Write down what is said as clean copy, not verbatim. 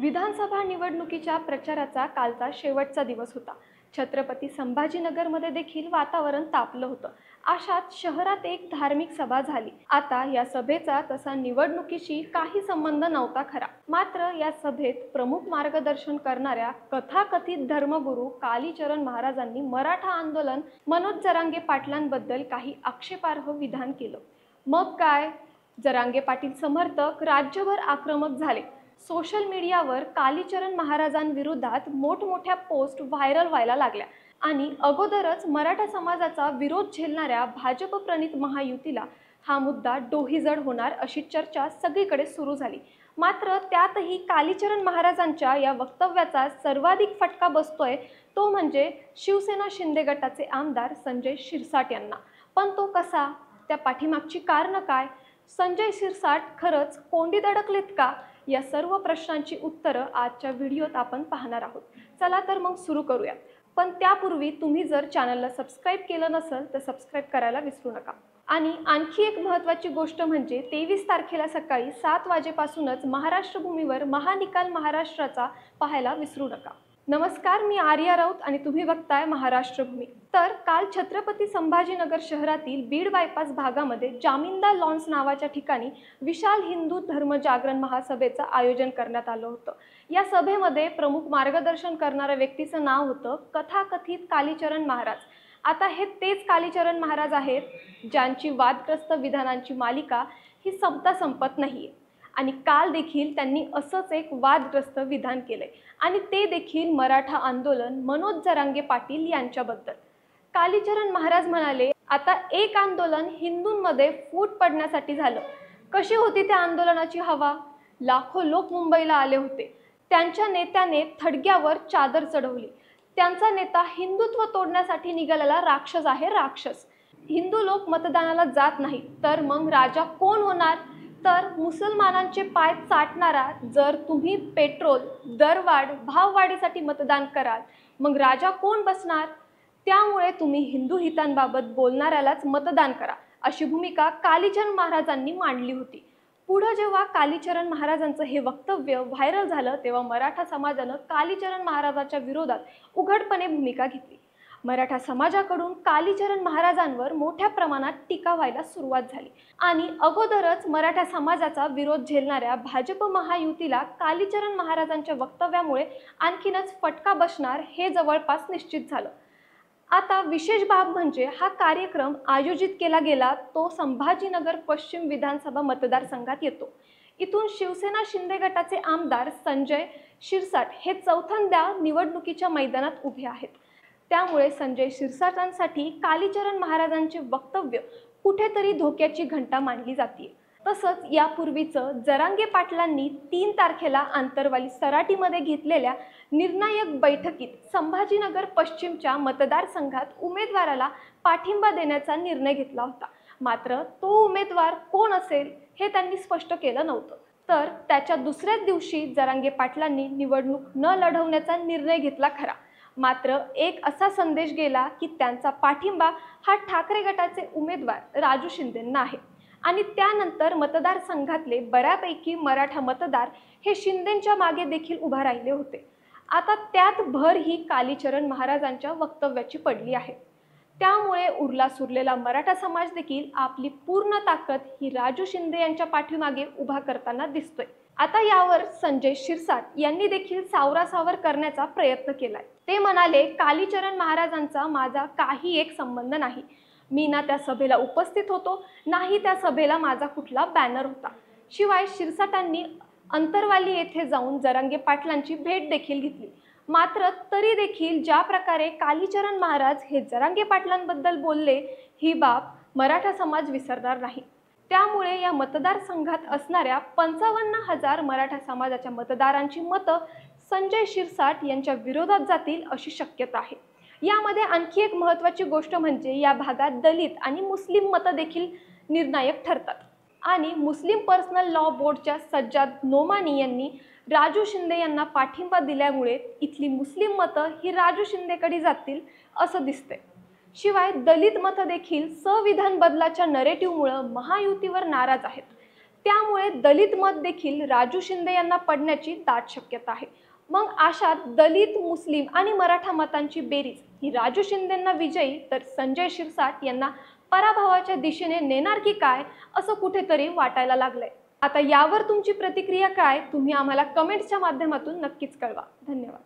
विधानसभा निवडणुकीच्या प्रचाराचा कालचा शेवटचा दिवस होता। छत्रपती संभाजीनगरमध्ये देखील वातावरण तापलं होतं। अशात शहरात एक धार्मिक सभा झाली। आता या सभेचा तसा निवडणुकीशी काही संबंध नव्हता खरा, मात्र या सभेत प्रमुख मार्गदर्शन करणाऱ्या कथाकथित धर्मगुरू कालीचरण महाराजांनी मराठा आंदोलन मनोज जरांगे पाटलांबद्दल काही आक्षेपार्ह विधान केलं। मग काय, जरांगे पाटील समर्थक राज्यभर आक्रमक झाले। सोशल मीडियावर कालीचरण महाराजांविरोधात मोठमोठ्या पोस्ट व्हायरल व्हायला लागल्या आणि अगोदरच मराठा समाजाचा विरोध झेलणाऱ्या भाजप प्रणित महायुतीला हा मुद्दा डोहीजड होणार अशी चर्चा सगळीकडे सुरू झाली। मात्र त्यातही कालीचरण महाराजांच्या या वक्तव्याचा सर्वाधिक फटका बसतोय तो म्हणजे शिवसेना शिंदे गटाचे आमदार संजय शिरसाट यांना। पण तो कसा, त्या पाठीमागची कारणं काय, संजय शिरसाट खरंच कोंडीत अडकलेत का, या सर्व प्रश्नांची उत्तरं आजच्या व्हिडिओत आपण पाहणार आहोत। चला तर मग सुरू करूया। पण त्यापूर्वी तुम्ही जर चॅनलला सबस्क्राइब केलं नसेल तर सबस्क्राइब करायला विसरू नका। आणि आणखी एक महत्त्वाची गोष्ट म्हणजे 23 तारखेला सकाळी 7 वाजेपासूनच महाराष्ट्र भूमीवर महानिकाल महाराष्ट्राचा पाहायला विसरू नका। नमस्कार, मी आर्या राऊत आणि तुम्ही बघताय महाराष्ट्र भूमी। तर काल छत्रपती संभाजीनगर शहरातील बीड बायपास भागामध्ये जामिनदार लॉन्स नावाच्या ठिकाणी विशाल हिंदू धर्म जागरण महासभेचं आयोजन करण्यात आलं होतं। या सभेमध्ये प्रमुख मार्गदर्शन करणाऱ्या व्यक्तीचं नाव होतं कथाकथित कालीचरण महाराज। आता हे तेच कालीचरण महाराज आहेत ज्यांची वादग्रस्त विधानांची मालिका ही संपता संपत नाहीये। आणि काल देखील त्यांनी असंच एक वादग्रस्त विधान केले आणि ते देखील मराठा आंदोलन मनोज जरांगे पाटील यांच्याबद्दल। कालीचरण महाराज म्हणाले, आता एक आंदोलन हिंदूंमध्ये फूट पडण्यासाठी झालं। कशी होती त्या आंदोलनाची हवा? लाखो लोक मुंबईला आले होते। त्यांच्या नेत्याने थडग्यावर चादर चढवली। त्यांचा नेता हिंदुत्व तोडण्यासाठी निघालेला राक्षस आहे, राक्षस। हिंदू लोक मतदानाला जात नाही तर मग राजा कोण होणार? तर मुसलमानांचे पाय चाटणारा। जर तुम्ही पेट्रोल दरवाढ भाववाढीसाठी मतदान कराल मग राजा कोण बसणार? त्यामुळे तुम्ही हिंदू हितांबाबत बोलणाऱ्यालाच मतदान करा, अशी भूमिका कालीचरण महाराजांनी मांडली होती। पुढे जेव्हा कालीचरण महाराजांचं हे वक्तव्य व्हायरल झालं तेव्हा मराठा समाजानं कालीचरण महाराजांच्या विरोधात उघडपणे भूमिका घेतली। मराठा समाजाकडून कालीचरण महाराजांवर मोठ्या प्रमाणात टीका व्हायला सुरुवात झाली आणि अगोदरच मराठा समाजाचा विरोध झेलणाऱ्या भाजप महायुतीला कालीचरण महाराजांच्या वक्तव्यामुळे आणखीनच फटका बसणार हे जवळपास निश्चित झालं। आता विशेष बाब म्हणजे हा कार्यक्रम आयोजित केला गेला तो संभाजीनगर पश्चिम विधानसभा मतदारसंघात येतो। इथून शिवसेना शिंदे गटाचे आमदार संजय शिरसाट हे चौथ्यांदा निवडणुकीच्या मैदानात उभे आहेत। त्यामुळे संजय शिरसाटांसाठी कालीचरण महाराजांचे वक्तव्य कुठेतरी धोक्याची घंटा मानली जाते। तसंच यापूर्वीच जरांगे पाटलांनी 3 तारखेला आंतरवाली सराटीमध्ये घेतलेल्या निर्णायक बैठकीत संभाजीनगर पश्चिमच्या मतदारसंघात उमेदवाराला पाठिंबा देण्याचा निर्णय घेतला होता। मात्र तो उमेदवार कोण असेल हे त्यांनी स्पष्ट केलं नव्हतं। तर त्याच्या दुसऱ्याच दिवशी जरांगे पाटलांनी निवडणूक न लढवण्याचा निर्णय घेतला खरा, मात्र एक असा संदेश गेला की त्यांचा पाठिंबा हा ठाकरे गटाचे उमेदवार राजू शिंदेंना आहे आणि त्यानंतर मतदारसंघातले बऱ्यापैकी मराठा मतदार हे शिंदेंच्या मागे देखील उभा राहिले होते। आता त्यात भर ही कालीचरण महाराजांच्या वक्तव्याची पडली आहे। त्यामुळे उरला सुरलेला मराठा समाज देखील आपली पूर्ण ताकद ही राजू शिंदे यांच्या पाठीमागे उभा करताना दिसतोय। आता यावर संजय शिरसाट यांनी देखील सावरासावर करण्याचा प्रयत्न केलाय। ते म्हणाले, कालीचरण महाराजांचा माझा काही एक संबंध नाही। मी ना त्या सभेला उपस्थित होतो, नाही त्या सभेला माझा कुठला बॅनर होता। शिवाय शिरसाटांनी अंतरवाली येथे जाऊन जरांगे पाटलांची भेट देखील घेतली। मात्र तरी देखील ज्या प्रकारे कालीचरण महाराज हे जरांगे पाटलांबद्दल बोलले ही बाब मराठा समाज विसरणार नाही। त्यामुळे या मतदारसंघात असणाऱ्या 55,000 मराठा समाजाच्या मतदारांची मतं संजय शिरसाट यांच्या विरोधात जातील अशी शक्यता आहे। यामध्ये आणखी एक महत्त्वाची गोष्ट म्हणजे या भागात दलित आणि मुस्लिम मतं देखील निर्णायक ठरतात आणि मुस्लिम पर्सनल लॉ बोर्डच्या सज्जाद नोमानी यांनी राजू शिंदे यांना पाठिंबा दिल्यामुळे इथली मुस्लिम मतं ही राजू शिंदेकडे जातील असं दिसतंय। शिवाय दलित मतं देखील संविधान बदलाच्या नरेटिव्हमुळे महायुतीवर नाराज आहेत। त्यामुळे दलित मत देखील राजू शिंदे यांना पडण्याची दाट शक्यता आहे। मग अशात दलित, मुस्लिम आणि मराठा मतांची बेरीज ही राजू शिंदेंना विजयी तर संजय शिरसाट यांना पराभवाच्या दिशेने नेणार की काय, असं कुठेतरी वाटायला लागलंय। आता यावर तुमची प्रतिक्रिया काय, तुम्ही आम्हाला कमेंट्सच्या माध्यमातून नक्कीच कळवा। धन्यवाद।